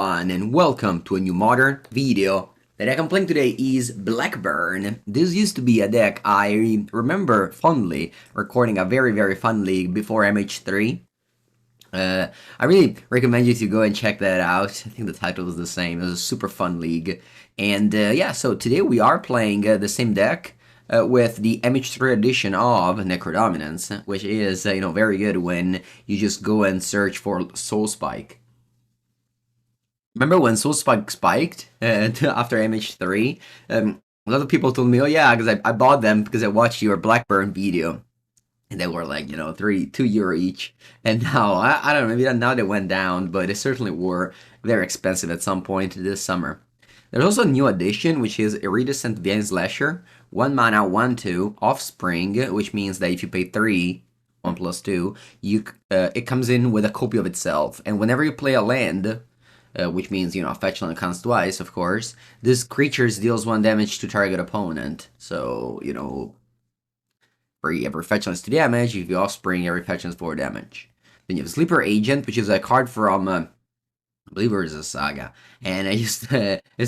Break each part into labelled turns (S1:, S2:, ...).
S1: everyone, and welcome to a new modern video. The deck I'm playing today is Blackburn. This used to be a deck I remember fondly recording a very fun league before MH3. I really recommend you to go and check that out. I think the title is the same. It was a super fun league. And yeah, so today we are playing the same deck with the MH3 edition of Necrodominance, which is, very good when you just go and search for Soul Spike. Remember when Soul Spike spiked after MH3? A lot of people told me, oh yeah, because I bought them because I watched your Blackburn video. And they were like, €2 each. And now, I don't know, maybe now they went down, but they certainly were very expensive at some point this summer. There's also a new addition, which is Iridescent Vine Slasher. 1 mana, 1/2, Offspring, which means that if you pay 3, 1+2, it comes in with a copy of itself. And whenever you play a land, which means, fetch land counts twice, of course, this creature deals 1 damage to target opponent. So, for every fetch lands 2 damage, if you offspring, every fetch lands 4 damage. Then you have Sleeper Agent, which is a card from, I believe it was a saga, and it's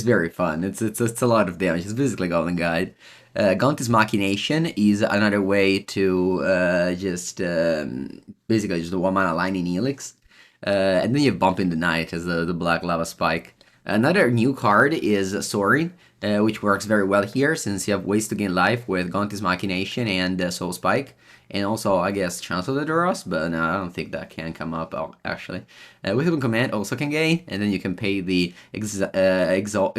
S1: very fun. It's a lot of damage. It's basically Golden Guide. Gaunt's Machination is another way to basically just a 1 mana Lightning Helix. And then you have Bump in the Night as the Black Lava Spike. Another new card is Soaring, which works very well here since you have ways to gain life with Gaunt's Machination and Soul Spike. And also, I guess, Chancellor of the Duras, but no, I don't think that can come up, actually. Wisdom Command also can gain, and then you can pay the Exort.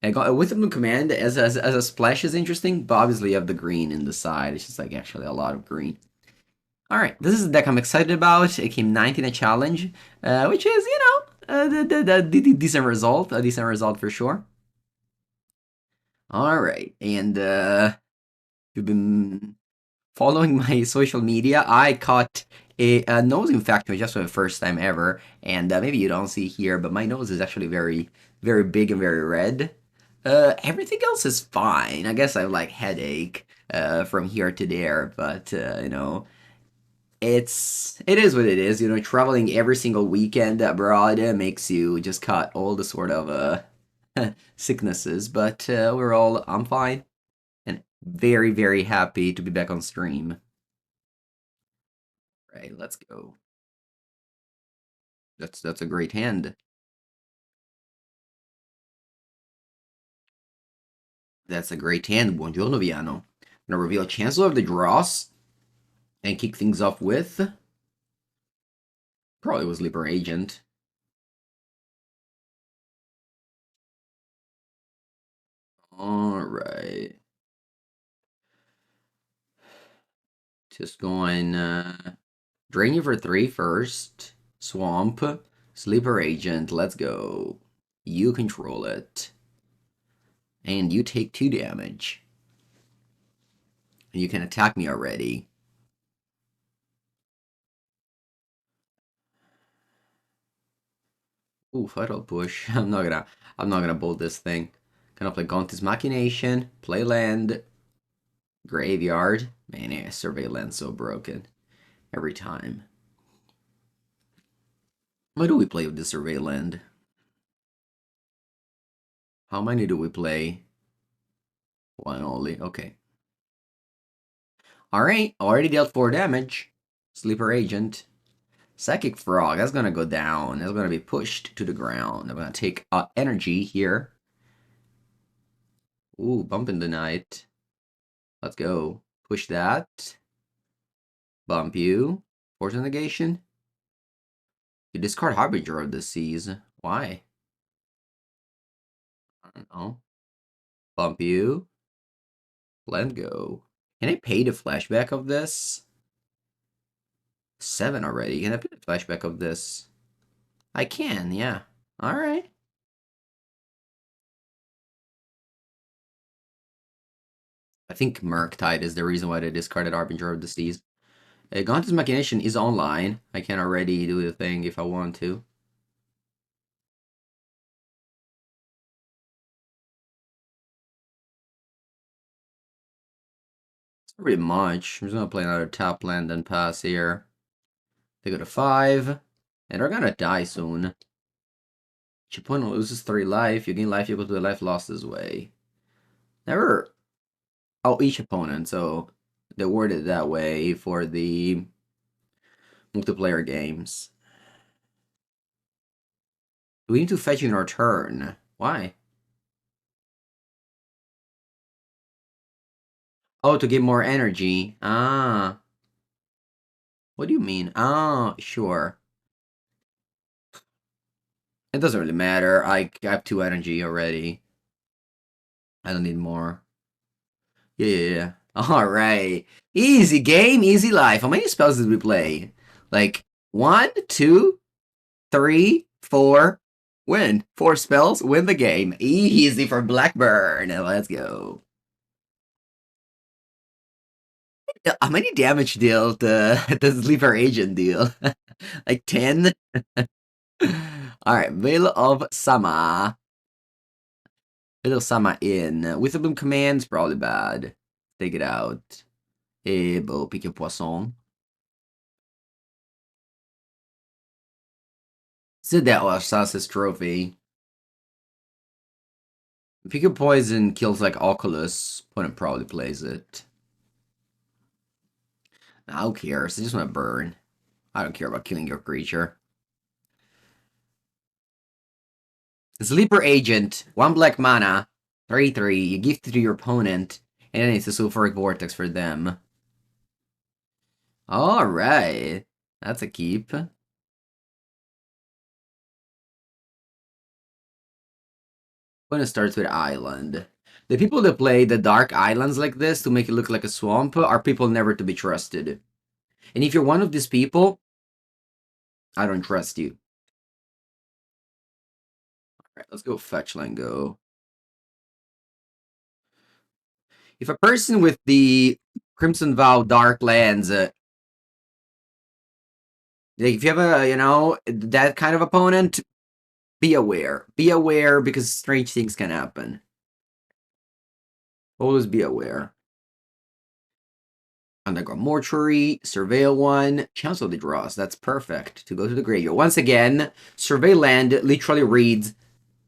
S1: Wisdom Command as a splash is interesting, but obviously you have the green in the side. It's just like actually a lot of green. Alright, this is the deck I'm excited about. It came 9th in a challenge, which is, a decent result for sure. Alright, and if you've been following my social media, I caught a nose infection just for the first time ever, and maybe you don't see here, but my nose is actually very big and very red. Everything else is fine. I guess I have like headache from here to there, but it is what it is. Traveling every single weekend abroad makes you just cut all the sort of sicknesses, but overall I'm fine and very happy to be back on stream. Right, let's go. That's a great hand. That's a great hand. Buongiorno, Viano. I'm gonna reveal Chancellor of the Dross and kick things off with probably was Sleeper Agent. Alright. Just going drain you for 3 first. Swamp. Sleeper Agent. Let's go. You control it. And you take 2 damage. And you can attack me already. Ooh, Fatal Push. I'm not gonna bolt this thing. Gonna play Gaunt's Machination, play land, Graveyard. Man, yeah, Surveillance so broken. Every time. What do we play with the Surveillance? How many do we play? 1 only, okay. Alright, already dealt 4 damage. Sleeper Agent. Psychic Frog, that's gonna go down. That's gonna be pushed to the ground. I'm gonna take energy here. Ooh, Bump in the Night. Let's go. Push that. Bump you. Force Negation. You discard Harbinger of the Seas. Why? I don't know. Bump you. Let go. Can I pay the flashback of this? 7 already. Can I pay the flashback of this? I can, yeah. Alright. I think Murktide is the reason why they discarded Harbinger of the Seas. Gaunt's Machination is online. I can already do the thing if I want to. It's not really much. I'm just gonna play another tap land and pass here. They go to 5. And they're gonna die soon. Each opponent loses 3 life. You gain life equal to the life lost this way. Never. Oh, each opponent. So they worded it that way for the multiplayer games. We need to fetch in our turn. Why? Oh, to give more energy. Ah. What do you mean? Ah, sure. It doesn't really matter. I have 2 energy already. I don't need more. Yeah. Alright. Easy game, easy life. How many spells did we play? Like, 1, 2, 3, 4. Win. 4 spells, win the game. Easy for Blackburn. Let's go. How many damage deal the Sleeper Agent deal? Like 10? Alright, Veil of Sama. Veil of Sama in. Wisdom Command's probably bad. Take it out. Et bon, pique poisson. Said that was Sas's trophy. Pick poison kills like Oculus. Opponent probably plays it. Who cares? I just want to burn. I don't care about killing your creature. Sleeper Agent, 1 black mana, 3/3. You gift it to your opponent, and then it's a Sulfuric Vortex for them. Alright. That's a keep. Opponent starts with Island. The people that play the dark islands like this to make it look like a swamp are people never to be trusted. And if you're one of these people, I don't trust you. Alright, let's go fetch land go. If a person with the Crimson Vow Dark lands, like if you have a, that kind of opponent, be aware. Be aware because strange things can happen. Always be aware. Underground Mortuary, Surveil 1, Chance of the Draws. That's perfect to go to the graveyard. Once again, Surveil land literally reads,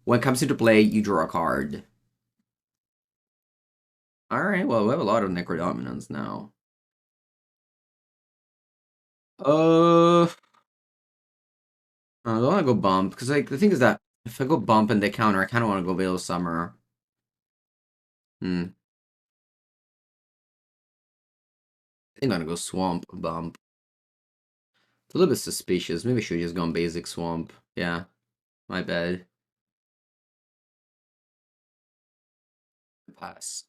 S1: when it comes into play, you draw a card. Alright, well, we have a lot of Necrodominance now. I don't want to go bump, because like the thing is that if I go bump and they counter, I kind of want to go Veil of Summer. I think I'm gonna go Swamp Bump. It's a little bit suspicious. Maybe I should just go on basic Swamp. Yeah, my bad. Pass.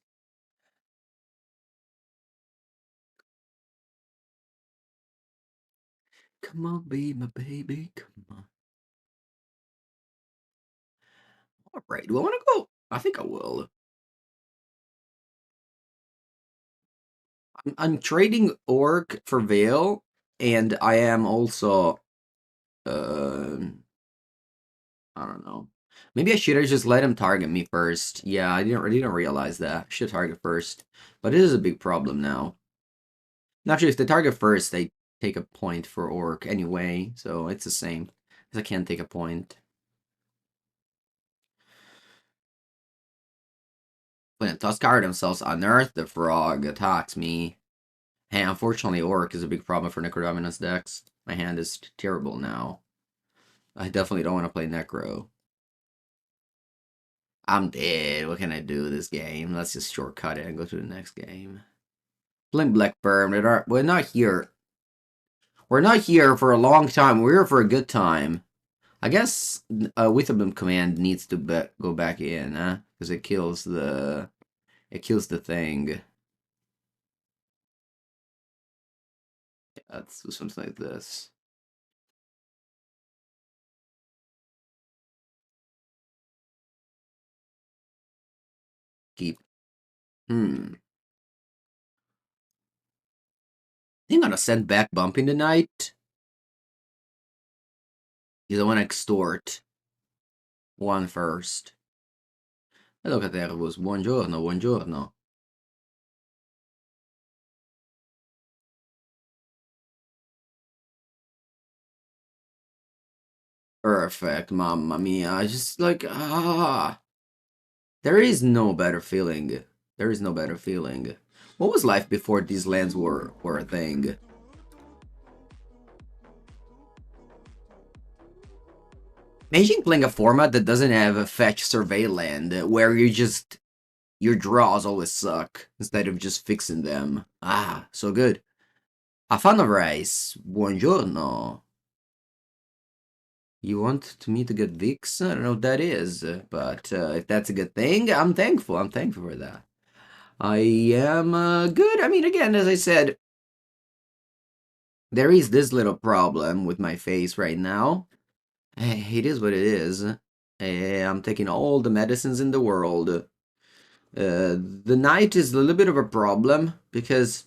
S1: Come on, be my baby. Come on. Alright, do I want to go? I think I will. I'm trading Orc for Veil, and I am also, I don't know. Maybe I should have just let him target me first. Yeah, I didn't realize that. I should target first. But it is a big problem now. Naturally, if they target first, they take a point for Orc anyway, so it's the same. Because I can't take a point. When Tuskar themselves unearth the frog attacks me. Hey, unfortunately, Orc is a big problem for Necrodominance decks. My hand is terrible now. I definitely don't want to play Necro. I'm dead. What can I do this game? Let's just shortcut it and go to the next game. Playing Blackburn. We're not here. We're not here for a long time. We're here for a good time. I guess Wisdom Command needs to go back in, huh? Because it kills the thing. Yeah, let's do something like this. Keep. I think I'm gonna send back Bumping tonight. Because I want to extort one first. Hello, Catervus. Buongiorno, buongiorno. Perfect, mamma mia. I just like there is no better feeling. There is no better feeling. What was life before these lands were a thing? Imagine playing a format that doesn't have a fetch survey land where your draws always suck instead of just fixing them. Ah, so good. A fan of rice. Buongiorno. You want me to get Vix? I don't know what that is, but if that's a good thing, I'm thankful. I'm thankful for that. I am good. I mean, again, as I said, there is this little problem with my face right now. It is what it is. I'm taking all the medicines in the world. The night is a little bit of a problem because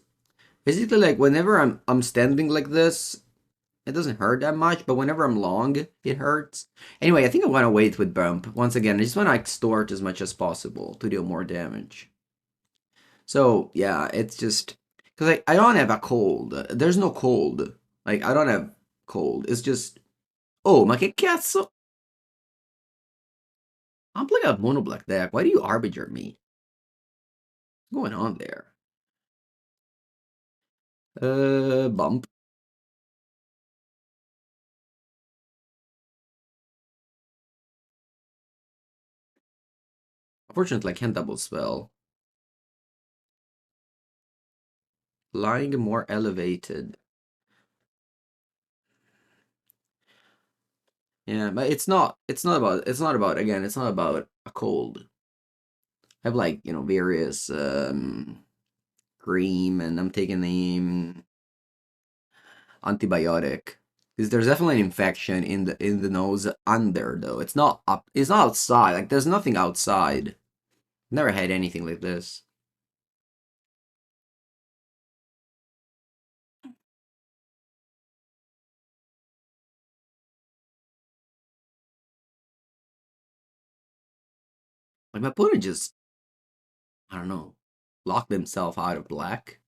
S1: basically, like whenever I'm standing like this, it doesn't hurt that much, but whenever I'm long, it hurts. Anyway, I think I want to wait with bump. Once again, I just want to extort as much as possible to deal more damage. So yeah, it's just because I don't have a cold. There's no cold. Like I don't have cold. It's just oh, ma che cazzo? I'm playing a mono black deck. Why do you arbitrate me? What's going on there? Bump. Unfortunately, I can't double spell. Lying more elevated. Yeah, but it's not about again, it's not about a cold. I have like, various cream and I'm taking the antibiotic. Because there's definitely an infection in the nose under though. It's not up it's not outside. Like there's nothing outside. Never had anything like this. Like my opponent just, I don't know, locked himself out of black.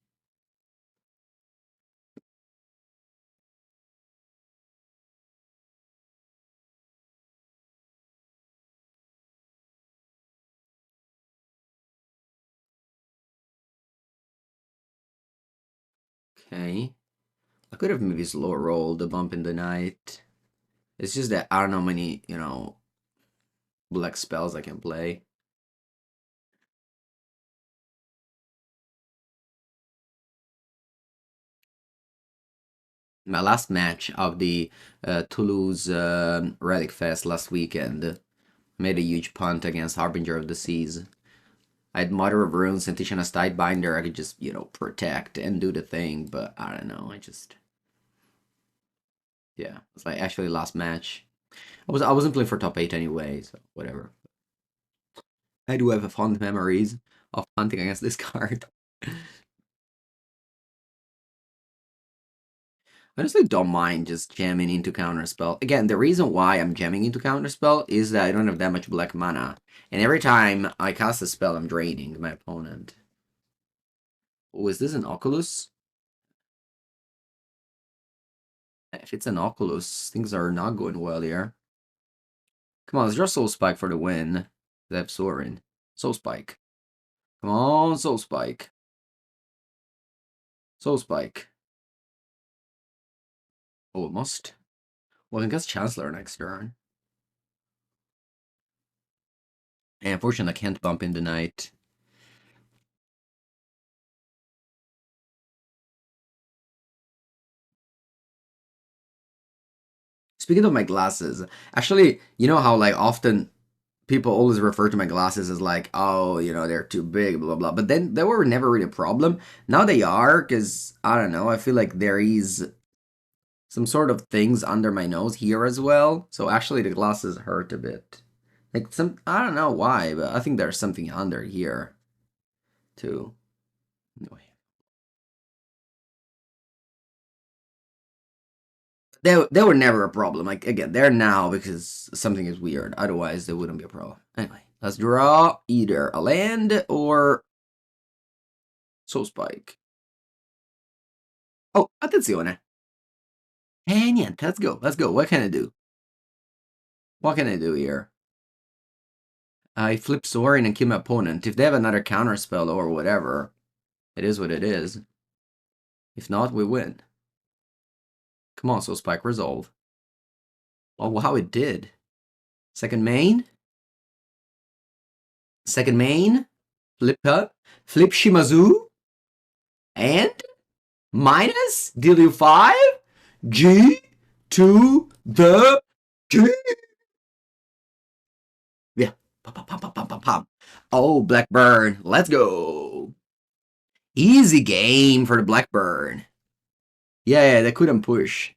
S1: Okay. I could have maybe slow rolled a bump in the night. It's just that I don't know how many, black spells I can play. My last match of the Toulouse Relic Fest last weekend made a huge punt against Harbinger of the Seas. I had Mother of Runes and Tishana's Tidebinder. I could just, protect and do the thing, but I don't know. Yeah, it's like actually last match. I wasn't playing for top 8 anyway, so whatever. I do have fond memories of hunting against this card. I honestly don't mind just jamming into Counterspell. Again, the reason why I'm jamming into Counterspell is that I don't have that much black mana. And every time I cast a spell, I'm draining my opponent. Oh, is this an Oculus? If it's an Oculus, things are not going well here. Come on, let's draw Soul Spike for the win. They have Sorin. Soul Spike. Come on, Soul Spike. Soul Spike. Almost. Well, I guess Chancellor next turn. And unfortunately, I can't bump in the night. Speaking of my glasses, actually, you know how like often people always refer to my glasses as like, oh, they're too big, blah blah. But then they were never really a problem. Now they are, because I don't know. I feel like there is some sort of things under my nose here as well. So actually, the glasses hurt a bit. Like I don't know why, but I think there's something under here too. Anyway. They were never a problem. Like again, they're now because something is weird. Otherwise, they wouldn't be a problem. Anyway, let's draw either a land or Soul Spike. Oh, attenzione. Niente, let's go. Let's go. What can I do? What can I do here? I flip Soaring and kill my opponent. If they have another counterspell or whatever, it is what it is. If not, we win. Come on, Soul Spike, resolve. Oh, wow, it did. Second main. Second main. Flip up. Flip Shimazu. And minus. Deal you 5. G to the G. Yeah. Pop, pop, pop, pop, pop, pop. Oh, Blackburn. Let's go. Easy game for the Blackburn. Yeah, they couldn't push.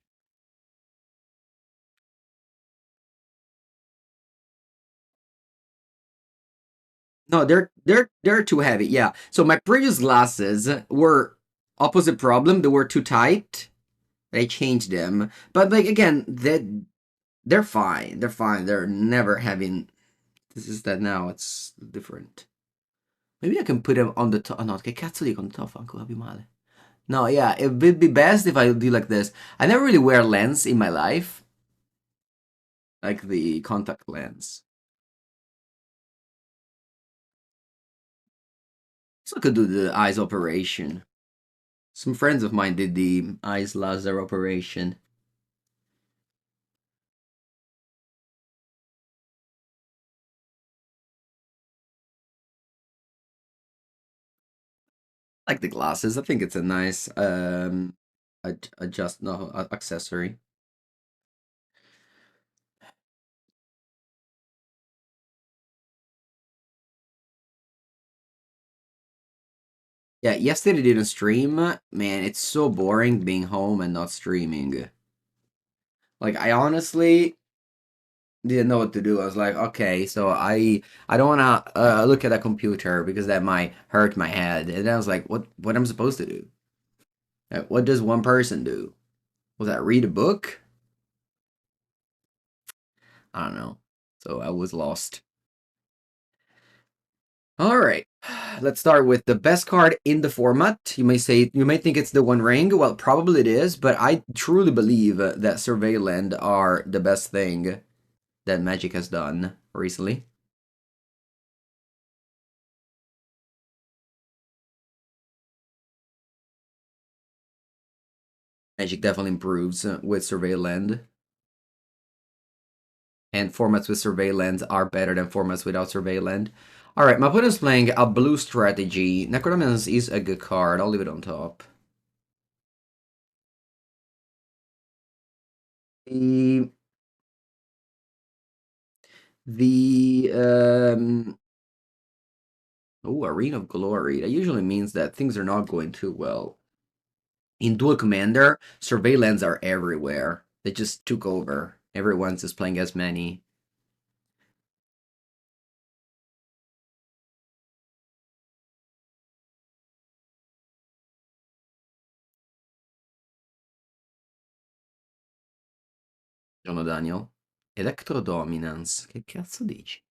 S1: No, they're too heavy. Yeah. So my previous glasses were opposite problem. They were too tight. I changed them. But like again, they're fine. They're fine. They're never having. This is that now. It's different. Maybe I can put them on the top. Oh, no, che cazzo dico on the top? Ancora più male. No, yeah, it would be best if I do like this. I never really wear lens in my life. Like the contact lens. So I could do the eyes operation. Some friends of mine did the eyes laser operation. Like the glasses. I think it's a nice accessory. Yeah, yesterday didn't stream. Man, it's so boring being home and not streaming. Like I honestly didn't know what to do. I was like, okay, so I don't want to look at a computer because that might hurt my head. And I was like, what am I supposed to do? What does one person do? Was that read a book? I don't know. So I was lost. All right, let's start with the best card in the format. You may think it's the One Ring. Well, probably it is, but I truly believe that Surveilland are the best thing that Magic has done recently. Magic definitely improves with Surveilland. And formats with Surveilland are better than formats without Surveilland. Alright, my opponent's playing a blue strategy. Necrodominance is a good card. I'll leave it on top. The Arena of Glory. That usually means that things are not going too well. In Dual Commander, Surveillance are everywhere. They just took over. Everyone's just playing as many. Giorno Daniel. Electrodominance. Che cazzo dici?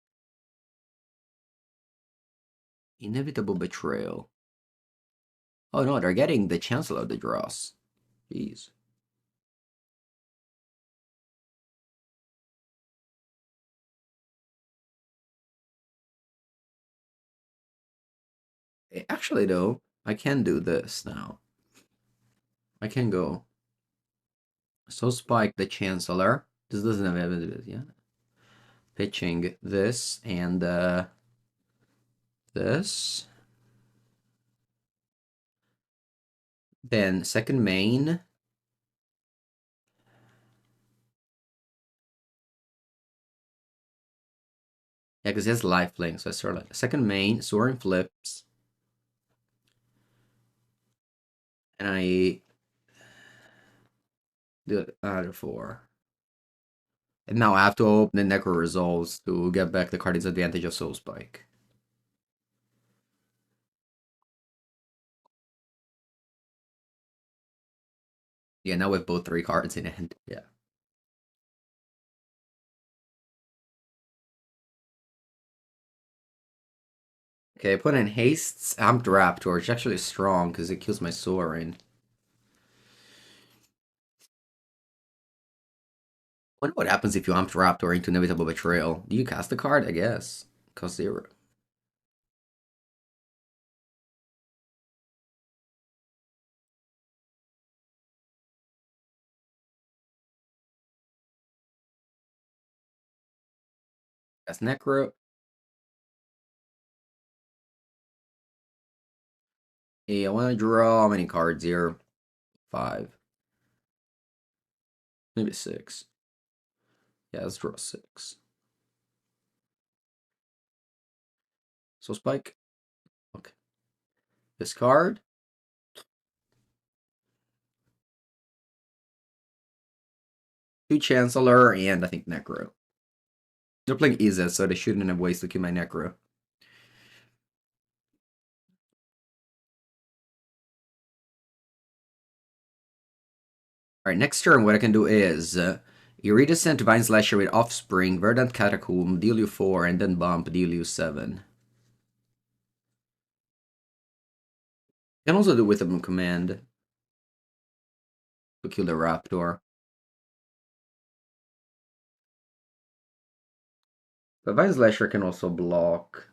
S1: Inevitable Betrayal. Oh no, they're getting the Chancellor of the Dross. Jeez. Actually, though, I can do this now. I can go. So Spike the Chancellor. This doesn't have evidence yet. Pitching this and this. Then second main. Yeah, because he has life link, so I start like second main, Soaring flips. And I do another 4. And now I have to open the Necro Resolves to get back the card disadvantage of Soul Spike. Yeah, now we have both 3 cards in hand. Yeah. Okay, I put in Hastes, Amped Raptor, which is actually strong because it kills my Soaring. Wonder what happens if you amped Raptor into Inevitable Betrayal. Do you cast the card? I guess. Cost 0. That's Necro. Yeah, I want to draw how many cards here? 5. Maybe 6. Yeah, let's draw 6. So Spike. Okay. Discard. 2 Chancellor, and I think Necro. They're playing Izzet, so they shouldn't have ways to kill my Necro. Alright, next turn, what I can do is Iridescent, Divine Slasher with Offspring, Verdant Catacomb, deal you 4, and then bump, deal you 7. You can also do with a command to kill the Raptor. But Divine Slasher can also block.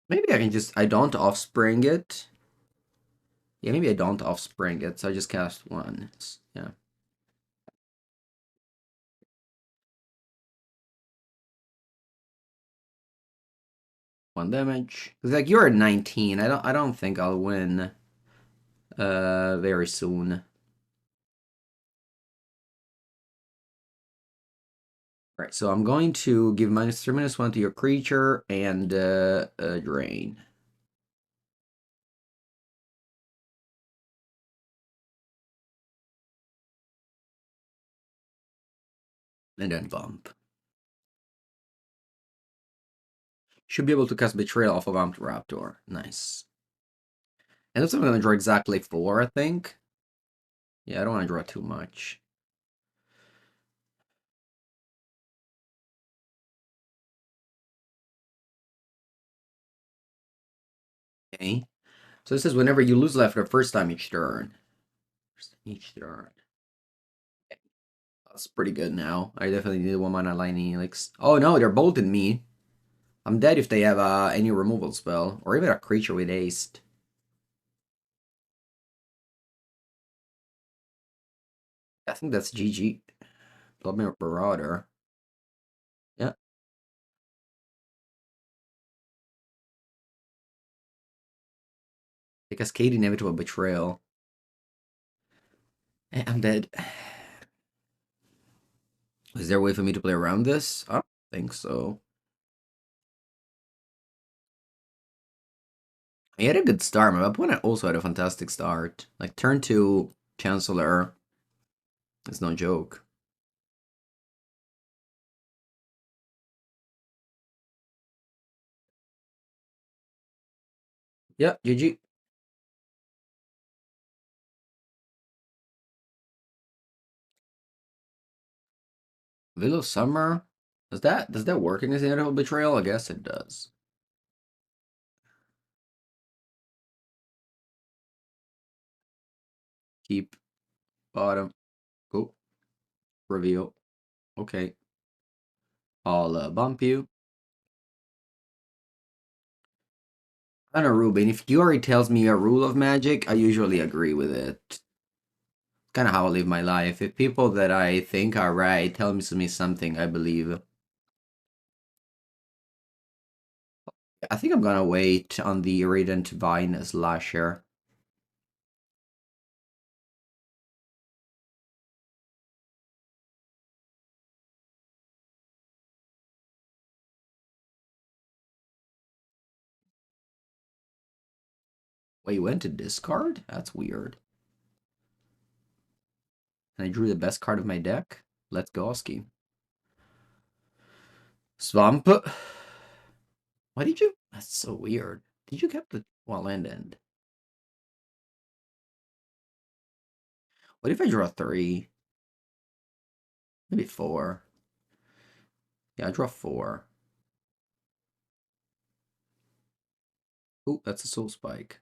S1: Maybe I can just, I don't Offspring it. Yeah, maybe I don't Offspring it, so I just cast 1. Yeah. 1 damage. Cause like you're at 19. I don't think I'll win very soon. Right, so I'm going to give -3/-1 to your creature and drain. And then bump. Should be able to cast Betrayal off of Amped Raptor. Nice. And that's I'm going to draw exactly 4, I think. Yeah, I don't want to draw too much. Okay. So this is whenever you lose life for the first time each turn. Each turn. That's pretty good now. I definitely need 1 mana Lightning Helix. Oh no, they're bolting me. I'm dead if they have any removal spell. Or even a creature with haste. I think that's GG. Bloodmere Marauder. Yeah. The Cascade Inevitable Betrayal. I'm dead. Is there a way for me to play around this? I don't think so. He had a good start. My opponent also had a fantastic start. Like turn 2 Chancellor. It's no joke. Yeah, GG. Veil of Summer. Does that work in this Inevitable Betrayal? I guess it does. Keep bottom. Cool. Reveal. Okay. I'll bump you. On a Ruben, if Yuri tells me a rule of magic, I usually agree with it. Kind of how I live my life. If people that I think are right tell me something, I believe. I think I'm gonna wait on the Radiant Vine Slasher. Wait, you went to discard? That's weird. And I drew the best card of my deck? Let's go, Ski. Swamp. Why did you? That's so weird. Did you get the end? What if I draw 3? Maybe 4. Yeah, I draw 4. Ooh, that's a Soul Spike.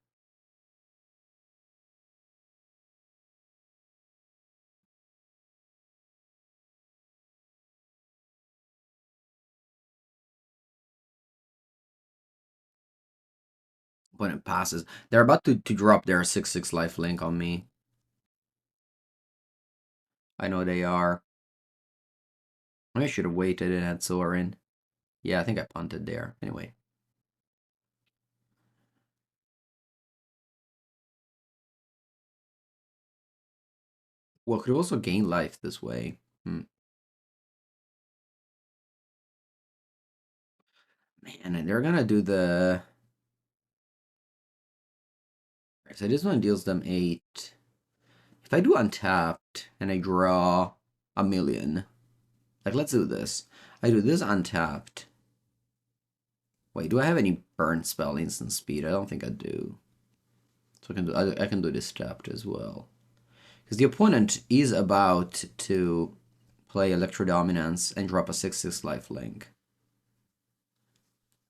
S1: Opponent passes. They're about to drop their 6/6 life link on me. I know they are. I should have waited and had Sorin. Yeah, I think I punted there. Anyway. Well, could also gain life this way. Man, and they're gonna do the... So this one deals them 8. If I do untapped and I draw a million, like let's do this. I do this untapped. Wait, do I have any burn spell instant speed? I don't think I do. So I can do this tapped as well. Because the opponent is about to play Electrodominance and drop a 6/6 life link.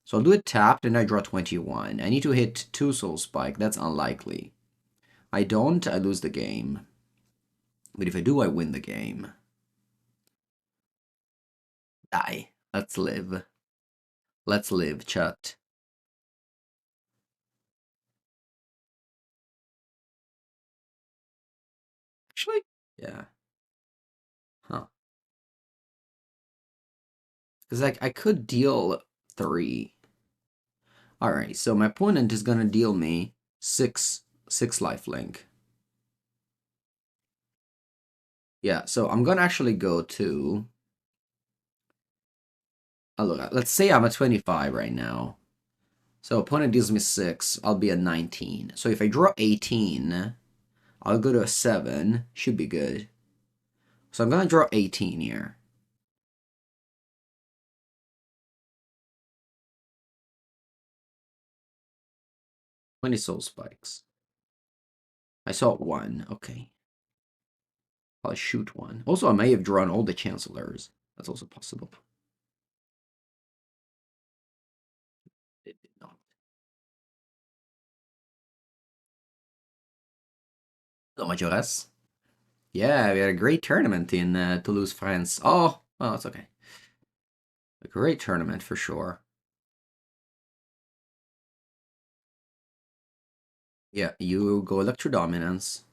S1: So I'll do it tapped and I draw 21. I need to hit 2 Soul Spike. That's unlikely. I don't, I lose the game. But if I do, I win the game. Die. Let's live. Let's live, chat. Actually, yeah. Huh. Because I could deal 3. Alright, so my opponent is going to deal me 6 life link. Yeah, so I'm going to actually go to... Oh, look, let's say I'm at 25 right now. So opponent deals me 6, I'll be at 19. So if I draw 18, I'll go to a 7. Should be good. So I'm going to draw 18 here. How many soul spikes? I saw 1. Okay. I'll shoot 1. Also, I may have drawn all the Chancellors. That's also possible. It did not. So much less. Yeah, we had a great tournament in Toulouse, France. Oh, well, it's okay. A great tournament for sure. Yeah, you go Electrodominance.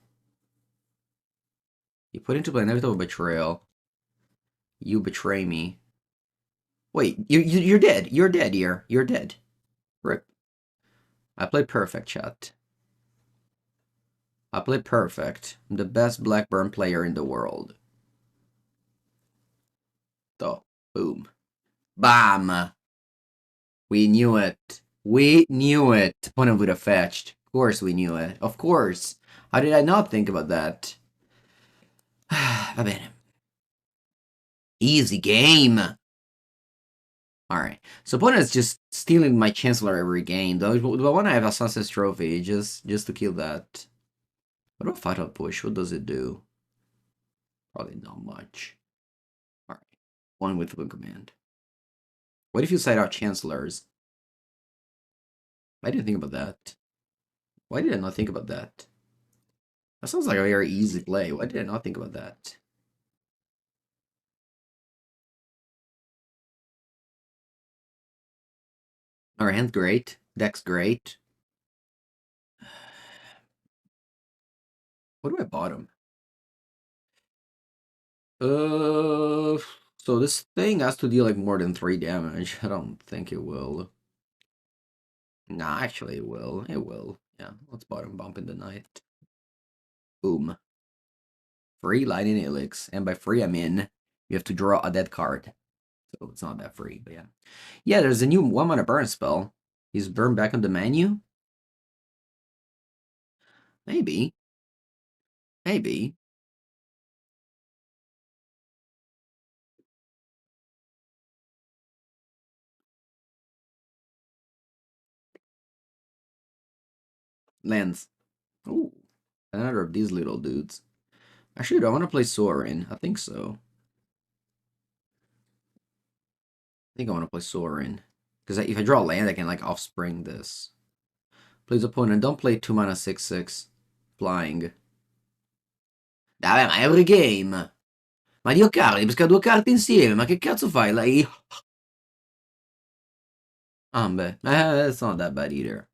S1: You put into play Inevitable Betrayal. You betray me. Wait, you're dead. You're dead here. You're dead. Rip. I played perfect, chat. I played perfect. I'm the best Blackburn player in the world. So, boom. Bam! We knew it. We knew it. Opponent would have fetched. Of course we knew it. Of course. How did I not think about that? Va bene. Easy game. Alright. So opponent's just stealing my Chancellor every game. Do I want to have a Sunset Trophy just to kill that? What about Fatal Push? What does it do? Probably not much. Alright. 1 with 1 command. What if you side out Chancellors? I didn't think about that. Why did I not think about that? That sounds like a very easy play. Why did I not think about that? Our hand's great. Deck's great. What do I bottom? So this thing has to deal like more than 3 damage. I don't think it will. Nah, actually it will. It will. Yeah, let's bottom bump in the night. Boom. Free Lightning Elix. And by free, I mean you have to draw a dead card. So it's not that free, but yeah. Yeah, there's a new 1-mana burn spell. Is burn back on the menu? Maybe. Maybe. Lands. Ooh. Another of these little dudes. Actually, do I want to play Sorin? I think so. I think I want to play Sorin. Because if I draw land, I can like offspring this. Please, opponent, don't play 2-mana 6/6. Flying. Vabbè, ma è every game! Ma Dio caro, devi pescare 2 carte insieme, ma che cazzo fai? Lei... Beh, it's not that bad either.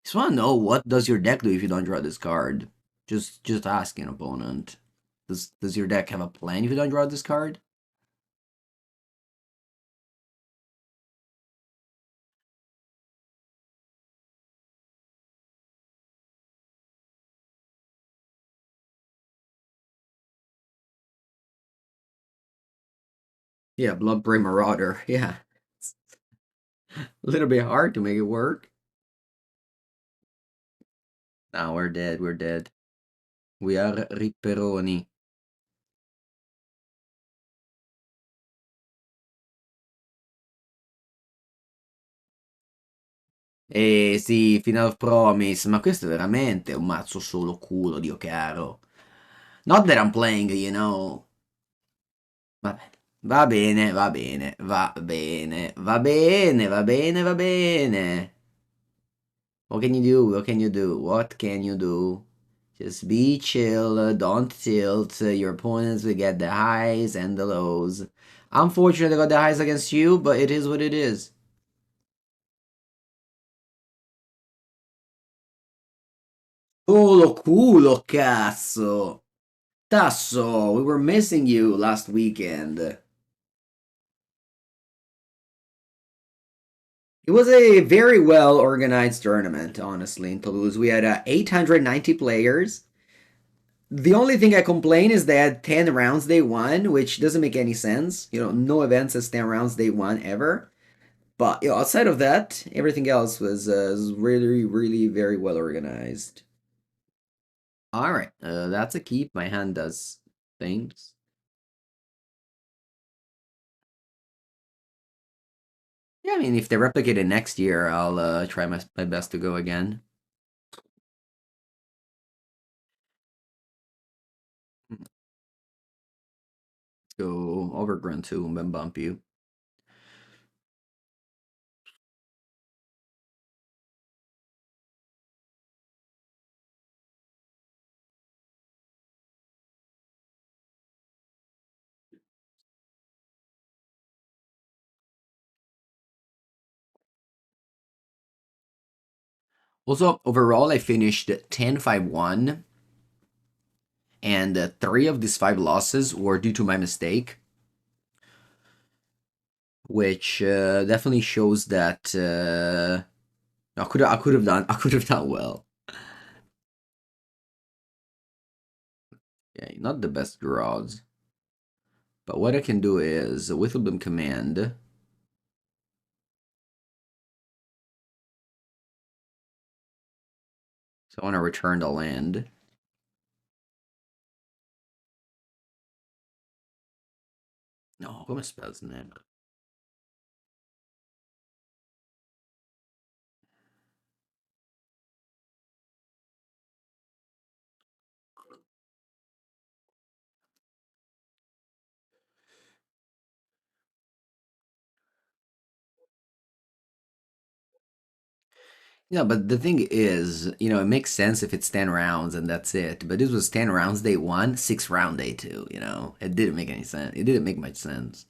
S1: Just want to know, what does your deck do if you don't draw this card? Just ask an opponent. Does your deck have a plan if you don't draw this card? Yeah, Bloodbraid Marauder. Yeah, it's a little bit hard to make it work. Now we're dead. We're dead. We are Ripperoni. Eh sì, Final of Promise, ma questo è veramente un mazzo solo culo, Dio caro. Not that I'm playing, you know. Va bene, va bene, va bene, va bene, va bene, va bene, va bene. What can you do? What can you do? What can you do? Just be chill, don't tilt. Your opponents will get the highs and the lows. Unfortunately, I got the highs against you, but it is what it is. Culo, culo, cazzo! Tasso, we were missing you last weekend. It was a very well organized tournament, honestly, in Toulouse. We had 890 players. The only thing I complain is they had 10 rounds day one, which doesn't make any sense. You know, no events has 10 rounds day one ever. But you know, outside of that, everything else was really, really very well organized. All right, that's a keep. My hand does things. Yeah, I mean, if they replicate it next year, I'll try my best to go again. Let's go Overgrown Tomb and bump you. Also, overall, I finished 10-5-1, and 3 of these 5 losses were due to my mistake, which definitely shows that I could have done well. Yeah, not the best draws, but what I can do is with Whittlebloom Command. So I want to return the land. No, come spells name. Yeah, but the thing is, it makes sense if it's 10 rounds and that's it. But this was 10 rounds day one, 6 round day two, It didn't make any sense. It didn't make much sense.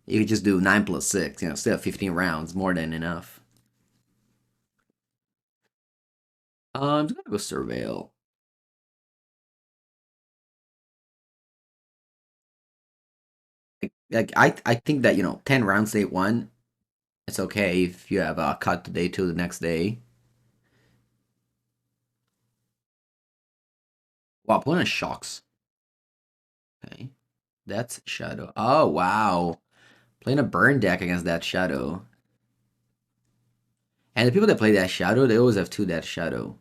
S1: You could just do 9 plus 6, still 15 rounds, more than enough. I'm just gonna go Surveil. I think that, 10 rounds day one, it's okay if you have a cut to day two the next day. Wow, opponent shocks. Okay. That's Shadow. Oh, wow. Playing a burn deck against that Shadow. And the people that play that Shadow, they always have 2 Death Shadow.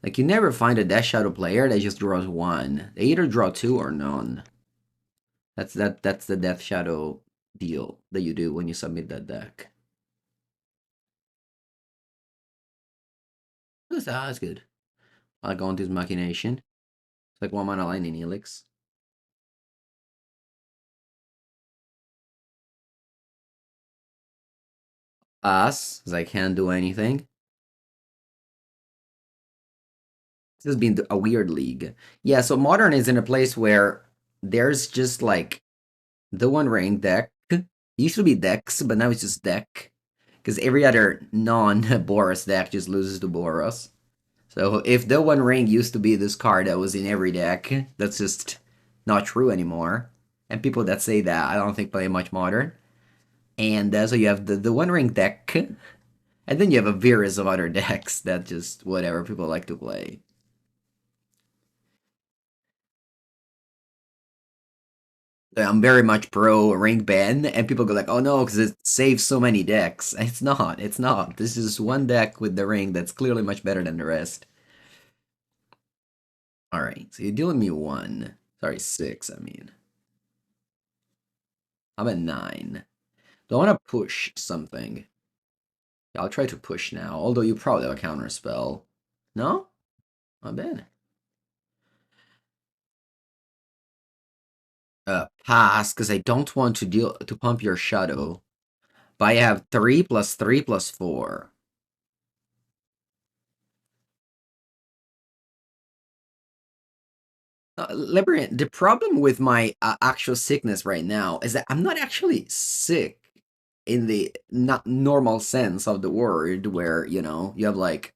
S1: Like, you never find a Death Shadow player that just draws 1. They either draw 2 or none. That's the Death Shadow deal that you do when you submit that deck. That's good. I go into his Machination. It's like 1 mana Lightning Helix. Pass, because I can't do anything. This has been a weird league. Yeah, so Modern is in a place where there's just like the One Ring deck. It used to be decks, but now it's just deck. Because every other non-Boros deck just loses to Boros. So if the One Ring used to be this card that was in every deck, that's just not true anymore. And people that say that, I don't think play much Modern. And so you have the One Ring deck, and then you have a virus of other decks that just whatever people like to play. I'm very much pro ring ban, and people go like, "Oh no, because it saves so many decks." It's not. It's not. This is one deck with the ring that's clearly much better than the rest. All right, so you're dealing me one. Sorry, six. I mean, I'm at nine. Do I want to push something? Yeah, I'll try to push now. Although you probably have a counter spell. No, not bad. Pass, because I don't want to deal to pump your shadow. But I have 3 + 3 + 4. Librarian, the problem with my actual sickness right now is that I'm not actually sick in the not normal sense of the word, where you have like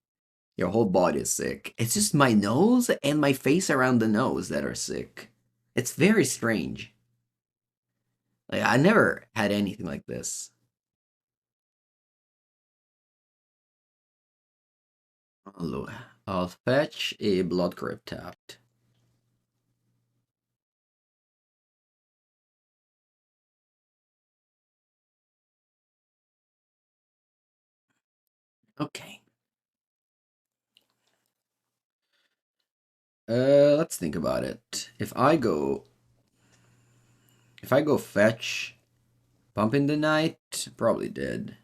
S1: your whole body is sick. It's just my nose and my face around the nose that are sick. It's very strange. Like I never had anything like this. I'll fetch a Blood Crypt tapped. Okay. Let's think about it. If I go fetch, pump in the night, probably dead.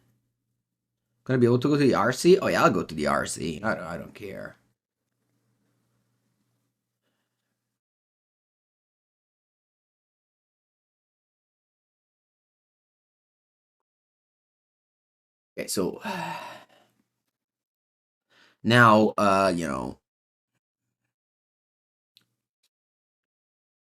S1: Gonna be able to go to the RC? Oh yeah, I'll go to the RC. I don't care. Okay, so now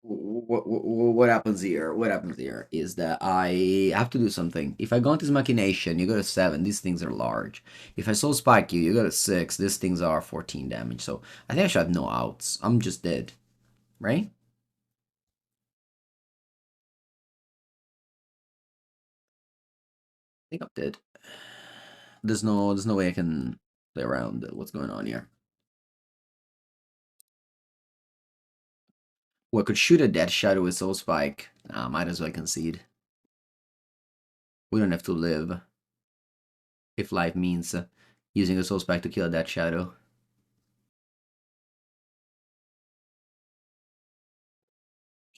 S1: what happens here? What happens here is that I have to do something. If I go into this machination, you go to 7. These things are large. If I soul spike you, you go to 6. These things are 14 damage. So I think I should have no outs. I'm just dead, right? I think I'm dead. There's no way I can play around what's going on here. Well, I could shoot a dead shadow with soul spike. Might as well concede. We don't have to live. If life means using a soul spike to kill that shadow.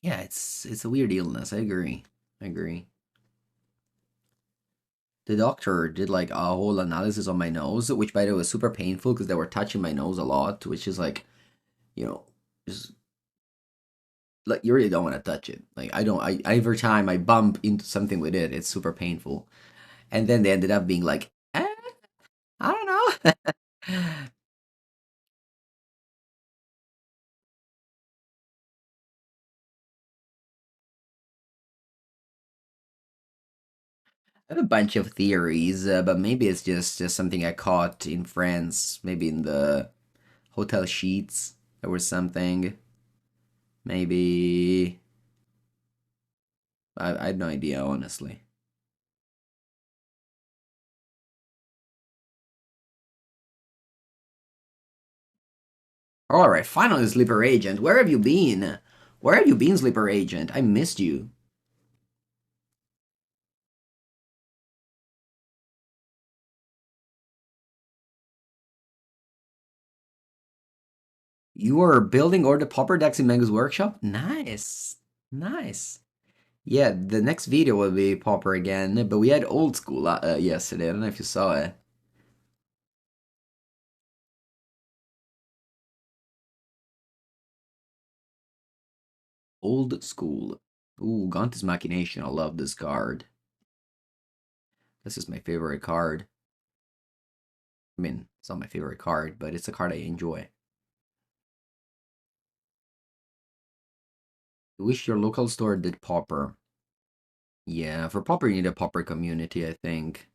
S1: Yeah, it's a weird illness. I agree. I agree. The doctor did like a whole analysis on my nose, which by the way was super painful because they were touching my nose a lot, which is like, you know, just like you really don't want to touch it. Like I don't. I every time I bump into something with it, it's super painful. And then they ended up being like, I don't know. I have a bunch of theories, but maybe it's just something I caught in France, maybe in the hotel sheets. There was something. Maybe I had no idea, honestly. All right, finally, Sleeper Agent. Where have you been? Where have you been, Sleeper Agent? I missed you. You are building all the popper decks in Mango's workshop? Nice. Nice. Yeah, the next video will be popper again, but we had old school yesterday. I don't know if you saw it. Old school. Ooh, Gaunt's Machination. I love this card. This is my favorite card. I mean, it's not my favorite card, but it's a card I enjoy. Wish your local store did popper. Yeah, for popper you need a popper community, I think.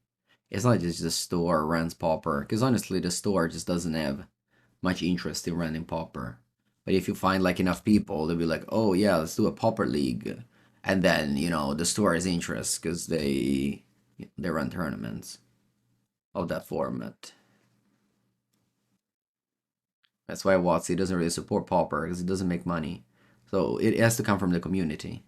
S1: It's not just the store runs Pauper, because honestly, the store just doesn't have much interest in running Pauper. But if you find like enough people, they'll be like, oh yeah, let's do a Pauper league, and then the store has interest because they run tournaments of that format. That's why WotC doesn't really support Pauper because it doesn't make money. So it has to come from the community.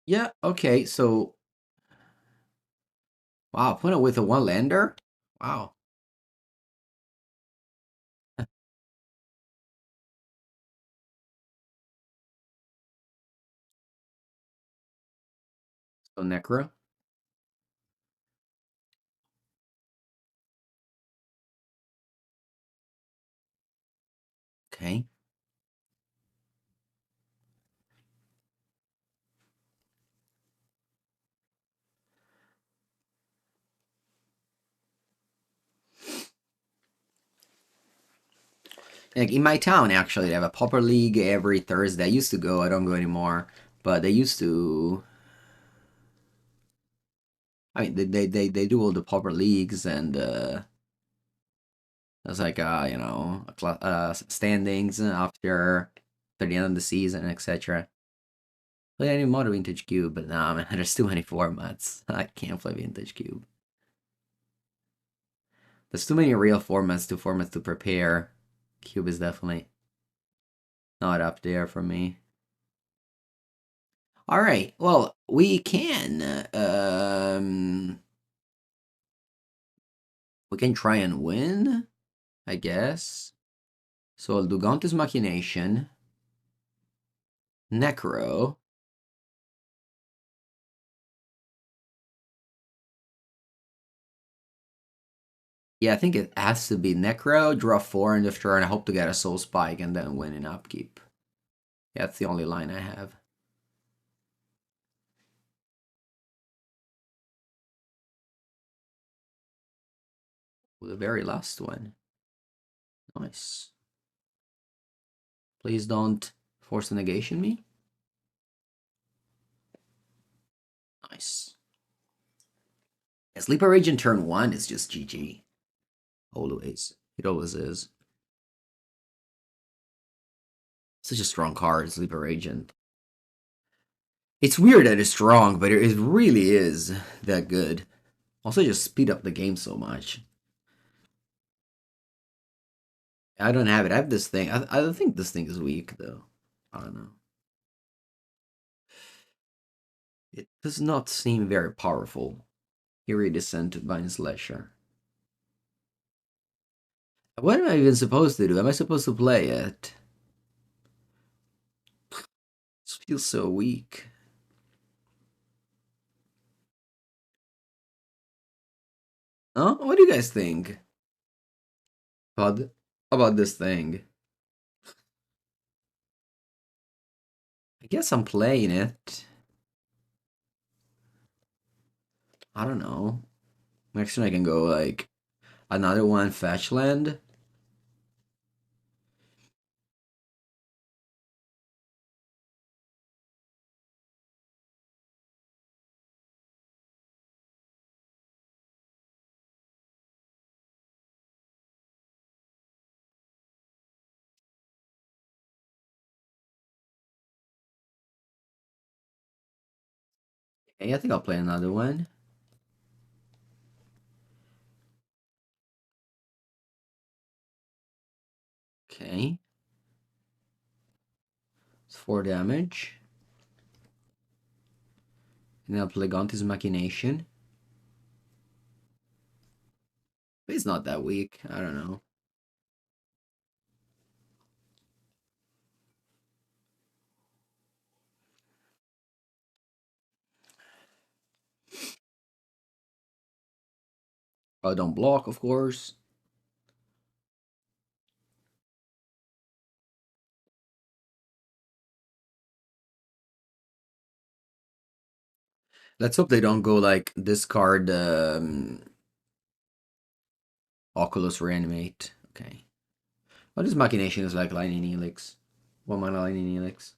S1: Yeah, okay, so wow, put it with a one lander? Wow. So Necro. Okay. Like in my town, actually, they have a Pauper League every Thursday. I used to go, I don't go anymore, but they used to. I mean, they do all the Pauper Leagues and it's like standings after the end of the season, etc. Play any mod Vintage Cube, but nah, man, there's too many formats. I can't play Vintage Cube. There's too many real formats to prepare. Cube is definitely not up there for me. All right, well, we can try and win, I guess. So I'll do Gaunt's Machination, Necro. Yeah, I think it has to be Necro, draw 4 in the turn. I hope to get a Soul Spike and then win in upkeep. Yeah, that's the only line I have. The very last one. Nice. Please don't force the negation me. Nice. Yeah, Sleeper Agent turn 1 is just GG. Always. It always is. Such a strong card, Sleeper Agent. It's weird that it's strong, but it really is that good. Also, just speed up the game so much. I don't have it. I have this thing. I think this thing is weak, though. I don't know. It does not seem very powerful. Iridescent Vine Slasher. What am I even supposed to do? Am I supposed to play it? This feels so weak. Huh? What do you guys think about about this thing? I guess I'm playing it. I don't know. Next time I can go like another one fetch land. Hey, I think I'll play another one. Okay. It's 4 damage. And I'll play Gaunt's Machination. But it's not that weak. I don't know. I don't block, of course. Let's hope they don't go like discard Oculus Reanimate. Okay. Well, this Machination is like Lightning Helix. 1 mana Lightning Helix.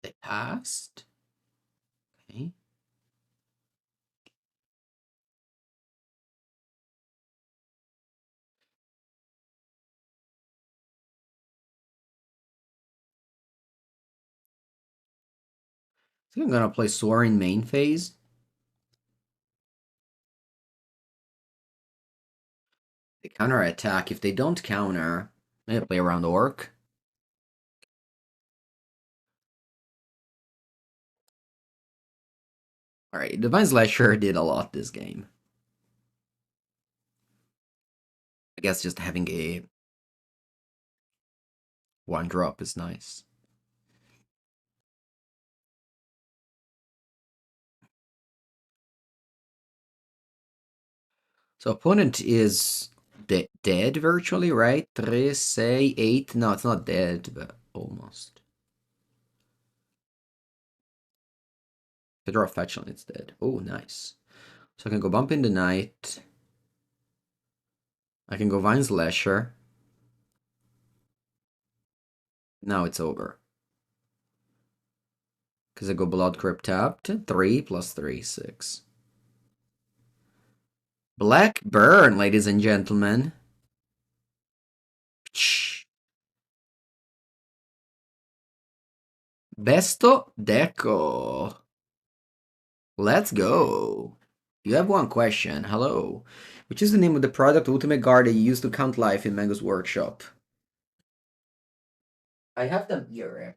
S1: They passed. Okay. I think I'm gonna play Soaring main phase. They counter attack. If they don't counter, I'm gonna play around Orc. Alright, Divine Slasher did a lot this game. I guess just having a one drop is nice. So opponent is dead virtually, right? 3, say 8. No, it's not dead, but almost. If I draw a fetch line, it's dead. Oh, nice. So I can go Bump in the Night. I can go Vine Slasher. Now it's over. Because I go Blood Crypt tapped. 3 plus 3, 6. Black Burn, ladies and gentlemen. Besto Deco. Let's go. You have one question. Hello. Which is the name of the product Ultimate Guard that you use to count life in Mango's workshop? I have them here.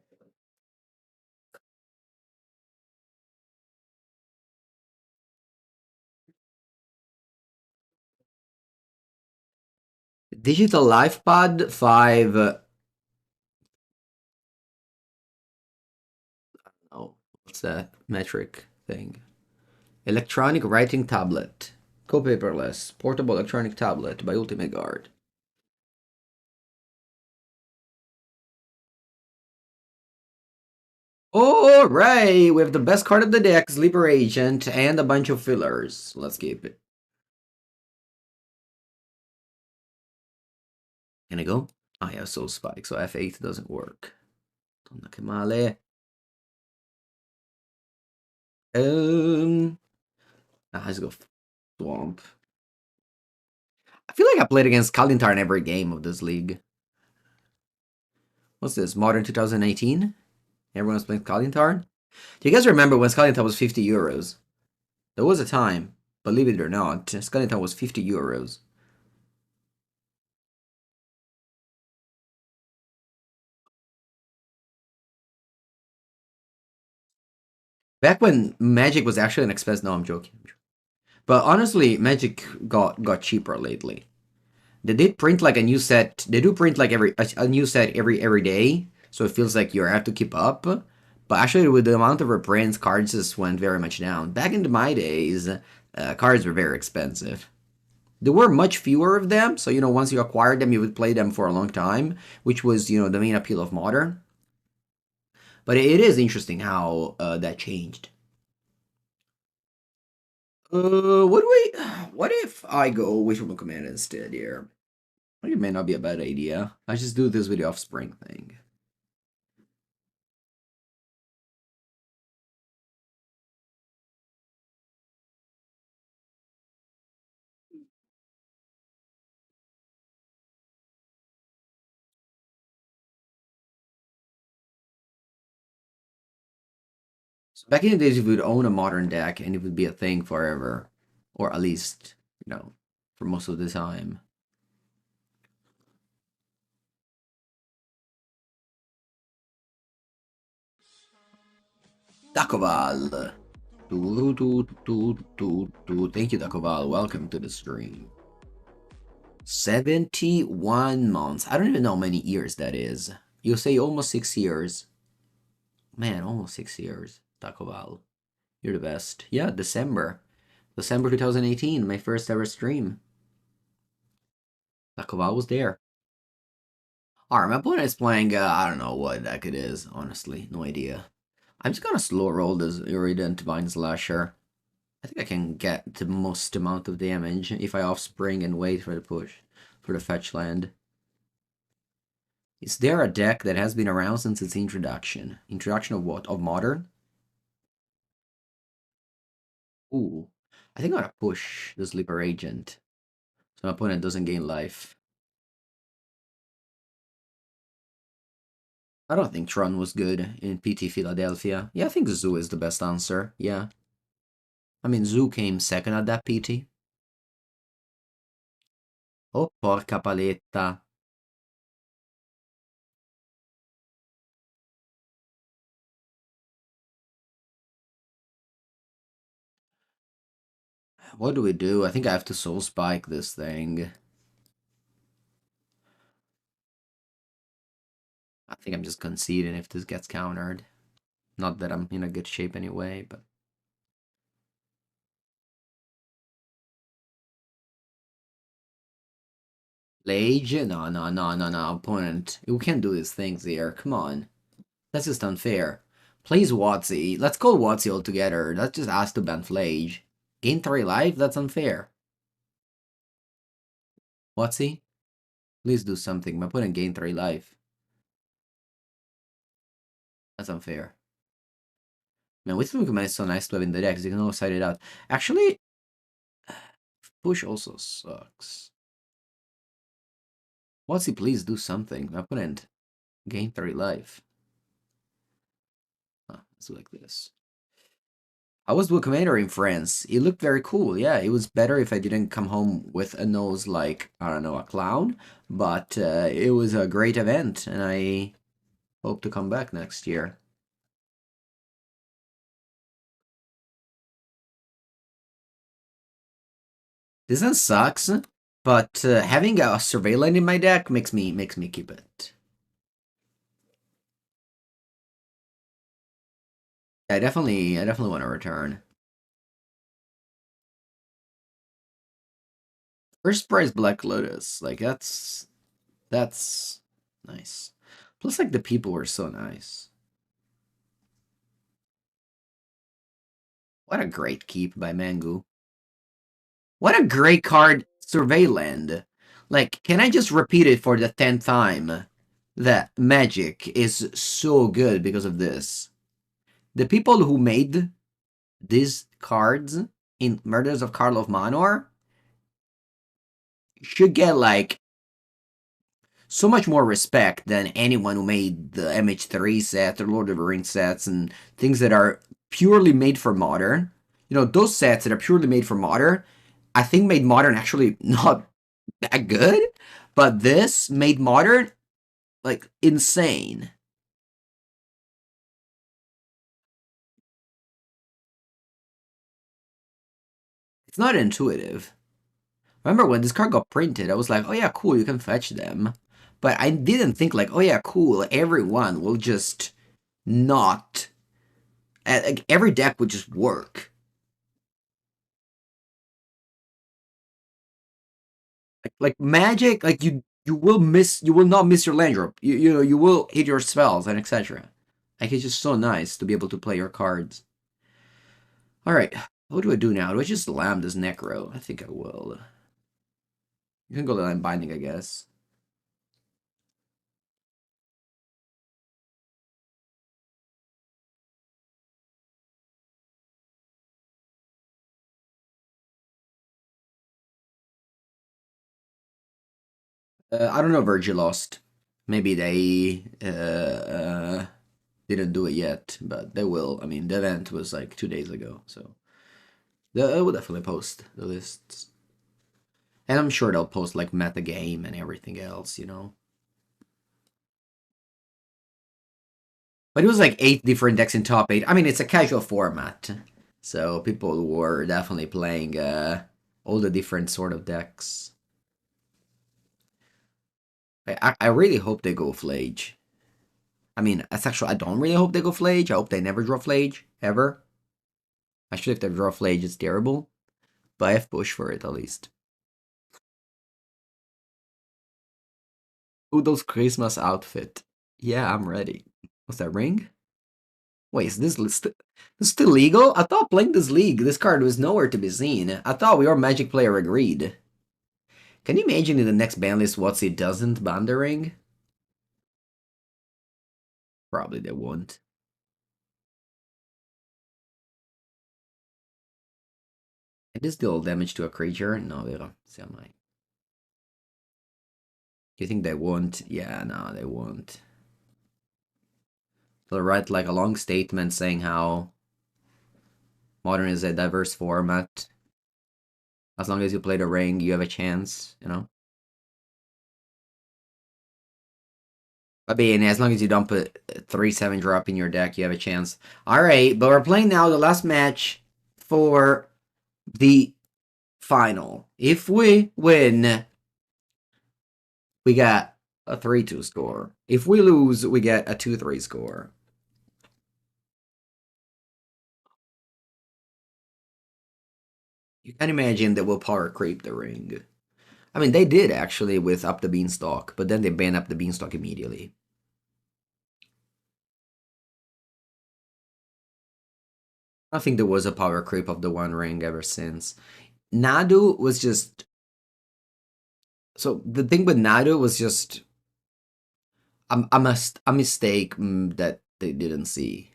S1: Digital Life Pad 5. Oh, what's that metric thing? Electronic Writing Tablet. Co-paperless. Portable electronic tablet by Ultimate Guard. Alright, we have the best card of the deck, Sleeper Agent, and a bunch of fillers. Let's keep it. Can I go? Oh yeah, Soul Spike, so F8 doesn't work. Donna che male. Let's go Swamp. I feel like I played against Kalintar in every game of this league. What's this? Modern 2018? Everyone's playing Kalintar? Do you guys remember when Kalintar was 50 euros? There was a time, believe it or not, Kalintar was 50 euros. Back when Magic was actually an expense. No, I'm joking. But honestly, Magic got cheaper lately. They did print like a new set. They do print like a new set every day, so it feels like you have to keep up. But actually, with the amount of reprints, cards just went very much down. Back in my days, cards were very expensive. There were much fewer of them, so once you acquired them, you would play them for a long time, which was the main appeal of Modern. But it is interesting how that changed. What if I go Wishful Command instead here? It may not be a bad idea. I just do this with the Offspring thing. So back in the days, you would own a Modern deck and it would be a thing forever. Or at least, for most of the time. Dakoval. Thank you, Dakoval. Welcome to the stream. 71 months. I don't even know how many years that is. You say almost 6 years. Man, almost 6 years. Dakoval. You're the best. Yeah, December. December 2018, my first ever stream. Dakoval was there. Alright, my opponent is playing, I don't know what deck it is, honestly. No idea. I'm just gonna slow roll this Irident Divine Slasher. I think I can get the most amount of damage if I offspring and wait for the push, for the fetch land. Is there a deck that has been around since its introduction? Introduction of what? Of Modern? Ooh. I think I'm gonna push the Sleeper Agent. So my opponent doesn't gain life. I don't think Tron was good in PT Philadelphia. Yeah, I think Zoo is the best answer. Yeah. I mean, Zoo came second at that PT. Oh, porca paletta. What do we do? I think I have to Soul Spike this thing. I think I'm just conceding if this gets countered. Not that I'm in a good shape anyway, but... Lage? No, no, no, no, no, opponent. We can't do these things here. Come on. That's just unfair. Please, Watsy. Let's call Watsy altogether. Let's just ask to ban Flage. Gain 3 life? That's unfair. Watsy? Please do something. My opponent gained 3 life. That's unfair. Man, Wisdom Command is so nice to have in the deck because you can always side it out. Actually, Push also sucks. Watsy, please do something. My opponent gained 3 life. Let's do like this. I was Dual Commander in France. It looked very cool. Yeah, it was better if I didn't come home with a nose like, I don't know, a clown. But it was a great event, and I hope to come back next year. This one sucks, but having a Surveillant in my deck makes me keep it. I definitely want to return. First prize Black Lotus, like that's nice. Plus, like the people were so nice. What a great keep by Mangu. What a great card, Surveilland. Like, can I just repeat it for the 10th time? That Magic is so good because of this. The people who made these cards in Murders of Karlov Manor should get, like, so much more respect than anyone who made the MH3 set or Lord of the Rings sets and things that are purely made for Modern. You know, those sets that are purely made for Modern, I think made Modern actually not that good, but this made Modern, like, insane. It's not intuitive. Remember when this card got printed, I was like, oh yeah, cool, you can fetch them. But I didn't think like, oh yeah, cool, everyone will just not... Like, every deck would just work. Like Magic, like you will not miss your land drop. You will hit your spells and etc. Like it's just so nice to be able to play your cards. All right, what do I do now? Do I just slam this Necro? I think I will. You can go to Line Binding, I guess. I don't know. Virgil lost. Maybe they didn't do it yet, but they will. I mean, the event was like 2 days ago, so I will definitely post the lists. And I'm sure they'll post like meta game and everything else, you know. But it was like 8 different decks in top 8. I mean, it's a casual format, so people were definitely playing all the different sort of decks. I really hope they go Flage. I mean, as actually, I don't really hope they go Flage. I hope they never draw Flage, ever. Actually, if they draw Flage, it's terrible. But I have push for it, at least. Oodle's Christmas outfit. Yeah, I'm ready. What's that, ring? Wait, is this still legal? I thought playing this league, this card was nowhere to be seen. I thought we were Magic player agreed. Can you imagine in the next ban list what it doesn't ban the ring? Probably they won't. It is deal damage to a creature? No, they don't. Semi. You think they won't? Yeah, no, they won't. They'll write like a long statement saying how Modern is a diverse format. As long as you play the ring, you have a chance, you know? I mean, as long as you don't put 3/7 drop in your deck, you have a chance. Alright, but we're playing now the last match for the final. If we win, we get a 3-2 score. If we lose, we get a 2-3 score. You can imagine that we'll power creep the ring. I mean, they did actually with Up the Beanstalk, but then they banned Up the Beanstalk immediately. I think there was a power creep of the One Ring ever since. Nadu was just... So the thing with Nadu was just a mistake that they didn't see.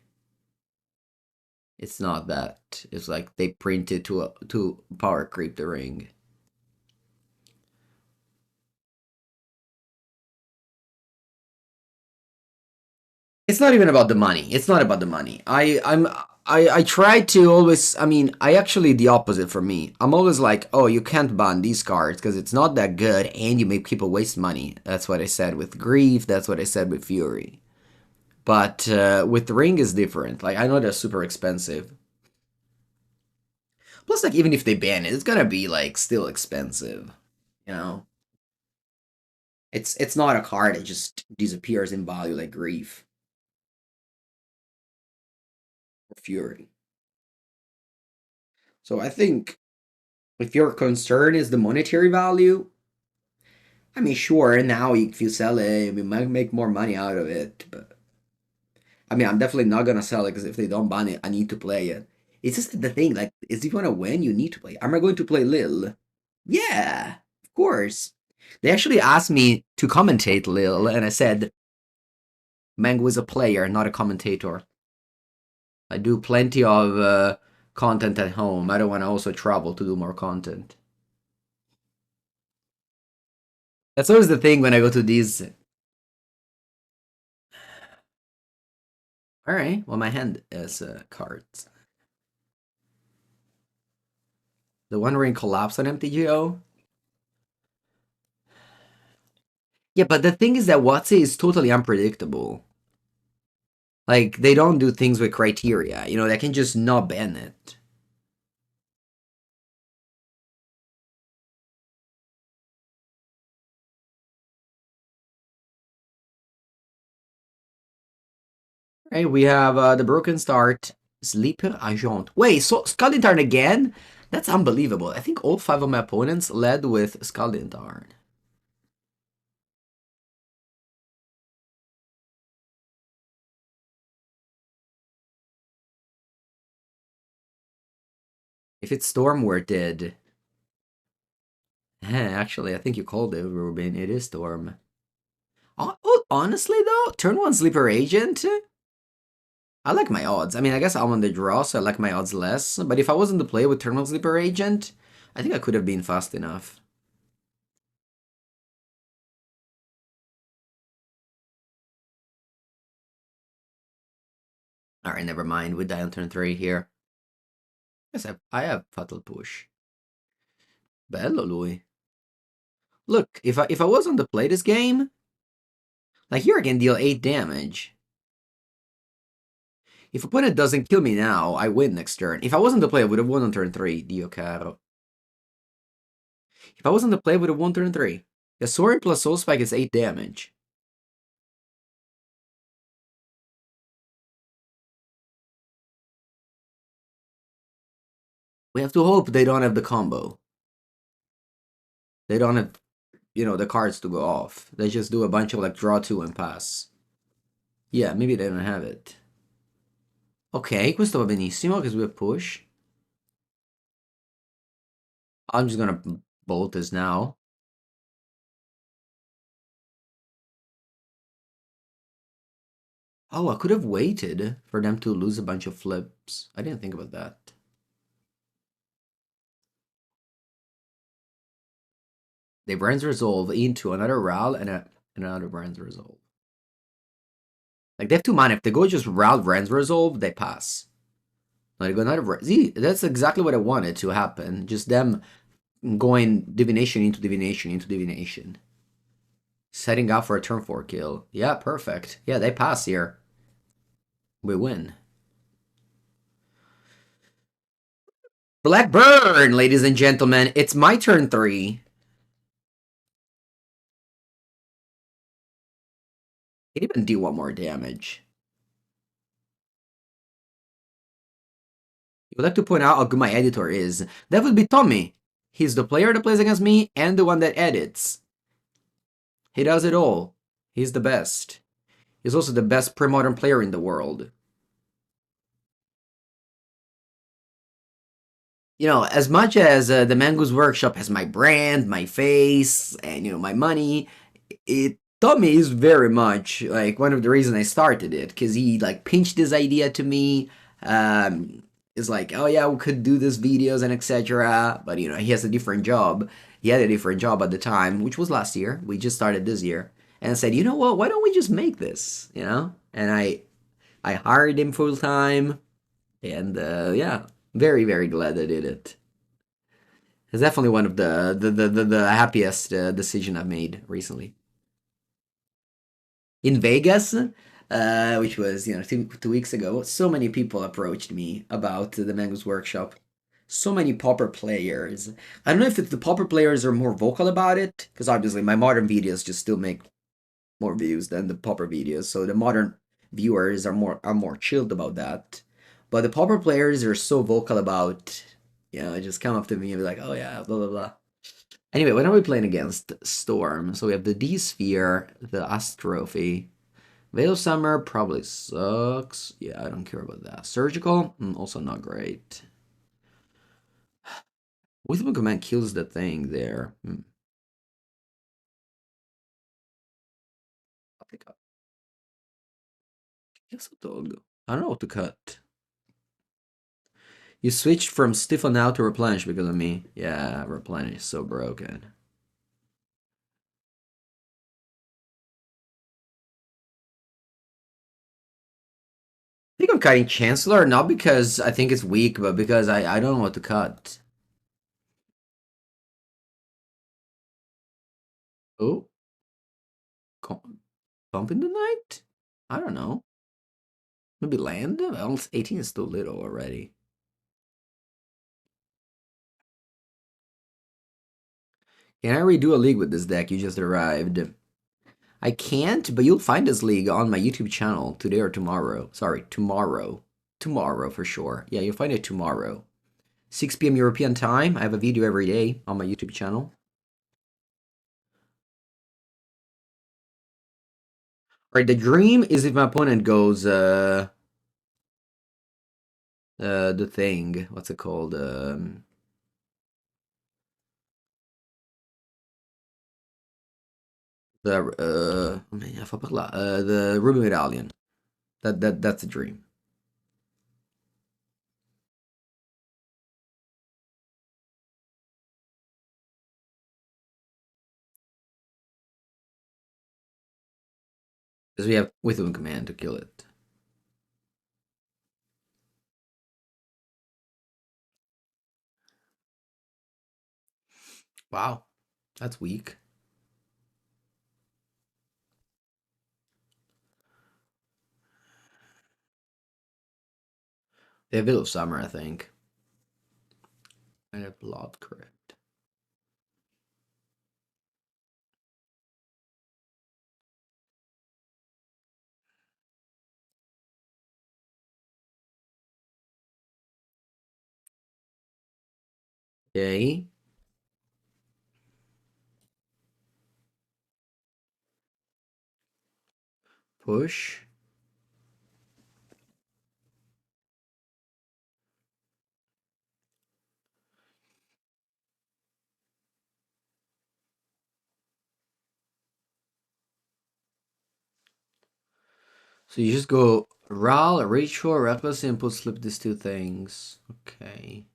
S1: It's not that. It's like they printed to power creep the ring. It's not even about the money. It's not about the money. I try to always, I mean, I actually the opposite for me. I'm always like, oh, you can't ban these cards because it's not that good and you make people waste money. That's what I said with Grief. That's what I said with Fury. But with Ring is different. Like, I know they're super expensive. Plus, like, even if they ban it, it's gonna be, like, still expensive. You know? It's not a card that just disappears in value like Grief or Fury. So I think if your concern is the monetary value, I mean, sure, now if you sell it, we might make more money out of it. But I mean, I'm definitely not gonna sell it because if they don't ban it, I need to play it. It's just the thing, like, if you want to win, you need to play. Am I going to play Lil? Yeah, of course. They actually asked me to commentate Lil, and I said, Mango is a player, not a commentator. I do plenty of content at home. I don't want to also travel to do more content. That's always the thing when I go to these. All right. Well, my hand is cards. The One Ring collapse on MTGO. Yeah, but the thing is that Watsy is totally unpredictable. Like, they don't do things with criteria. You know, they can just not ban it. Right, we have the Broken Start, Sleeper Agent. Wait, so Skaldintarn again? That's unbelievable. I think all 5 of my opponents led with Skaldintarn. If it's Storm, we're dead. Actually, I think you called it, Ruben. It is Storm. Oh, honestly, though, turn 1 Sleeper Agent, I like my odds. I mean, I guess I'm on the draw, so I like my odds less. But if I wasn't to play with turn 1 Sleeper Agent, I think I could have been fast enough. Alright, never mind. We die on turn 3 here. Yes, I have Fatal Push. Bello, lui. Look, if I wasn't to play this game, like here I can deal 8 damage. If opponent doesn't kill me now, I win next turn. If I wasn't to play, I would have won on turn 3, Dio caro. If I wasn't to play, I would have won turn 3. The Sword plus Soul Spike is 8 damage. We have to hope they don't have the combo. They don't have, you know, the cards to go off. They just do a bunch of like draw 2 and pass. Yeah, maybe they don't have it. Ok, questo va benissimo because we have push. I'm just gonna bolt this now. Oh, I could have waited for them to lose a bunch of flips. I didn't think about that. They Brands Resolve into another RAL and another Brands Resolve. Like, they have two mana. If they go just RAL Brands Resolve, they pass. Like, go another. See, that's exactly what I wanted to happen. Just them going divination into divination into divination. Setting up for a turn 4 kill. Yeah, perfect. Yeah, they pass here. We win. Blackburn, ladies and gentlemen. It's my turn 3. It even do one more damage. You would like to point out how good my editor is. That would be Tommy. He's the player that plays against me and the one that edits. He does it all. He's the best. He's also the best pre-modern player in the world. You know, as much as the Mango's Workshop has my brand, my face, and, you know, my money, Tommy is very much like one of the reasons I started it, because he like pinched this idea to me. Is like, oh yeah, we could do these videos and etc. But you know, he has a different job. He had a different job at the time, which was last year. We just started this year, and I said, you know what? Why don't we just make this? You know, and I hired him full time, and yeah, very glad I did it. It's definitely one of the happiest decision I've made recently. In Vegas, which was, you know, 2 weeks ago, so many people approached me about the Mango's Workshop. So many pauper players. I don't know if the pauper players are more vocal about it, because obviously my modern videos just still make more views than the pauper videos, so the modern viewers are more chilled about that. But the pauper players are so vocal about, you know, just come up to me and be like, oh yeah, blah blah blah. Anyway, what are we playing against? Storm. So we have the D Sphere, the Astrophy. Veil of Summer probably sucks. Yeah, I don't care about that. Surgical, also not great. Wisdom Command kills the thing there. I think I guess I'll go. I don't know what to cut. You switched from Stiffle now to Replenish because of me. Yeah, Replenish is so broken. I think I'm cutting Chancellor, not because I think it's weak, but because I don't know what to cut. Oh, Bump in the Night? I don't know. Maybe land? Well, 18 is still little already. Can I redo a league with this deck? You just arrived. I can't, but you'll find this league on my YouTube channel today or tomorrow. Sorry, tomorrow. Tomorrow for sure. Yeah, you'll find it tomorrow. 6 p.m. European time. I have a video every day on my YouTube channel. Alright, the dream is if my opponent goes, the thing. What's it called? The Ruby Medallion. That's a dream. Because we have Wisdom Command to kill it. Wow, that's weak. They have Veil of Summer, I think. And a Blood Crypt. Okay. Push. So you just go RAL, Ritual, Reckless Input, slip these two things. Okay.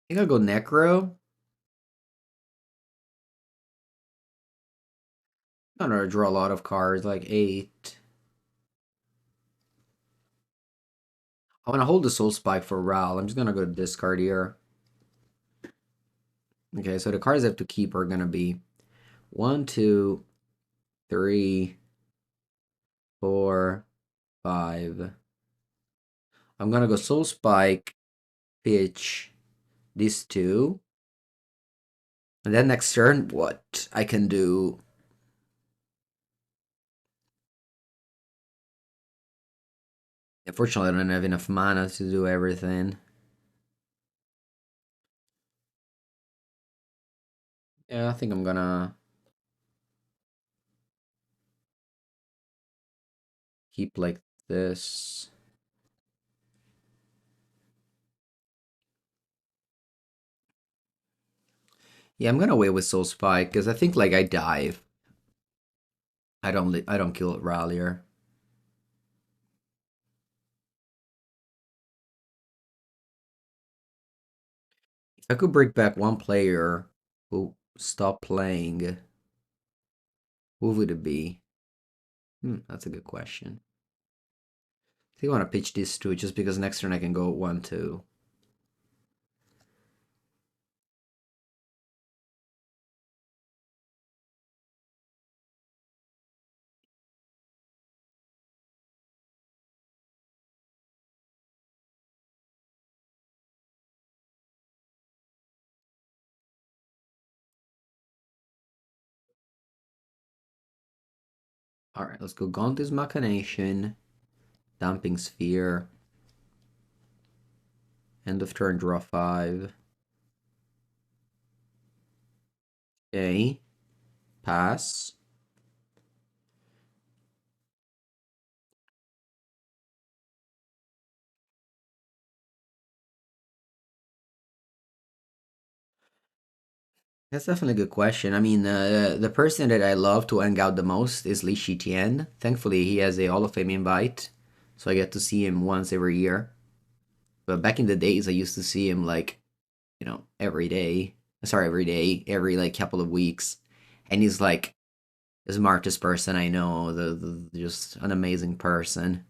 S1: I think I'll go Necro. I'm gonna draw a lot of cards, like 8. I want to hold the Soul Spike for RAL. I'm just gonna go to discard here. Okay, so the cards I have to keep are gonna be 1, 2, 3, 4, 5. I'm gonna go Soul Spike, pitch these two. And then next turn, what I can do. Unfortunately, I don't have enough mana to do everything. Yeah, I think I'm gonna keep like this. Yeah, I'm gonna wait with Soul Spike because I think like I dive. I don't kill Rallier. If I could bring back one player who stopped playing, who would it be? That's a good question. I think I want to pitch this to just because next turn I can go 1, 2. Alright, let's go Gaunt's Machination, Damping Sphere, end of turn, draw 5. Okay, pass. That's definitely a good question. I mean, the person that I love to hang out the most is Li Shitian. Thankfully, he has a Hall of Fame invite, so I get to see him once every year. But back in the days, I used to see him like, every day. Sorry, every day, every like couple of weeks, and he's like the smartest person I know. The just an amazing person.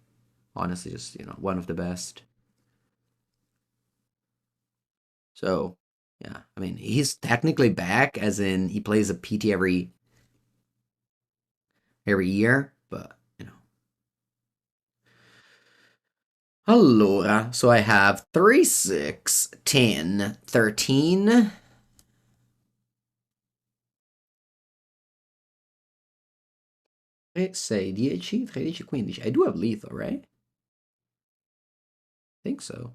S1: Honestly, just one of the best. So, yeah, I mean, he's technically back, as in he plays a PT every year, but Allora, so I have 3, 6, 10, 13. E 6, 10, 13, 15. I do have lethal, right? I think so.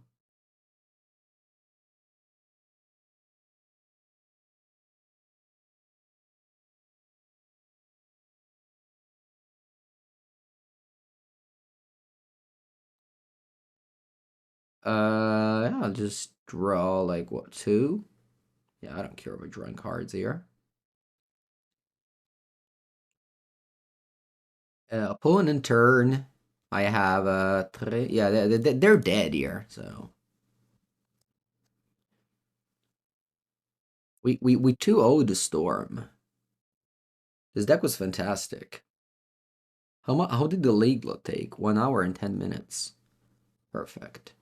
S1: Yeah, I'll just draw like what, 2? Yeah, I don't care about drawing cards here. Opponent turn. I have yeah, they're dead here, so we 2-0 the Storm. This deck was fantastic. How did the league take? 1 hour and 10 minutes. Perfect.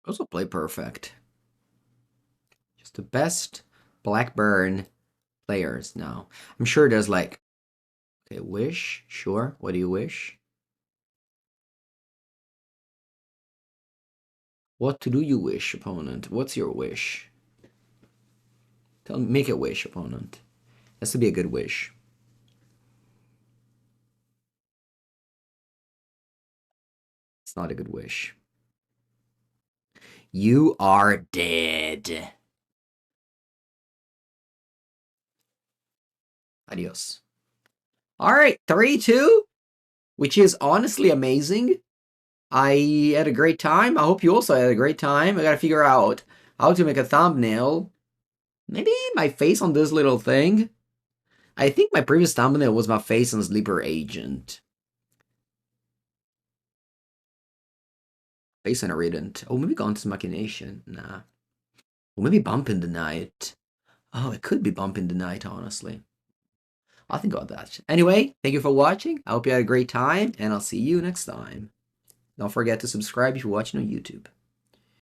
S1: Also play perfect. Just the best Blackburn players now. I'm sure there's like, okay, wish, sure. What do you wish? What do you wish, opponent? What's your wish? Make a wish, opponent. Has to be a good wish. It's not a good wish. You are dead. Adios. Alright, 3-2, which is honestly amazing. I had a great time. I hope you also had a great time. I gotta figure out how to make a thumbnail. Maybe my face on this little thing. I think my previous thumbnail was my face on Sleeper Agent. Face on a Rident. Oh, maybe Gaunt's Machination. Nah. Or maybe Bump in the Night. Oh, it could be Bump in the Night, honestly. I'll think about that. Anyway, thank you for watching. I hope you had a great time, and I'll see you next time. Don't forget to subscribe if you're watching on YouTube.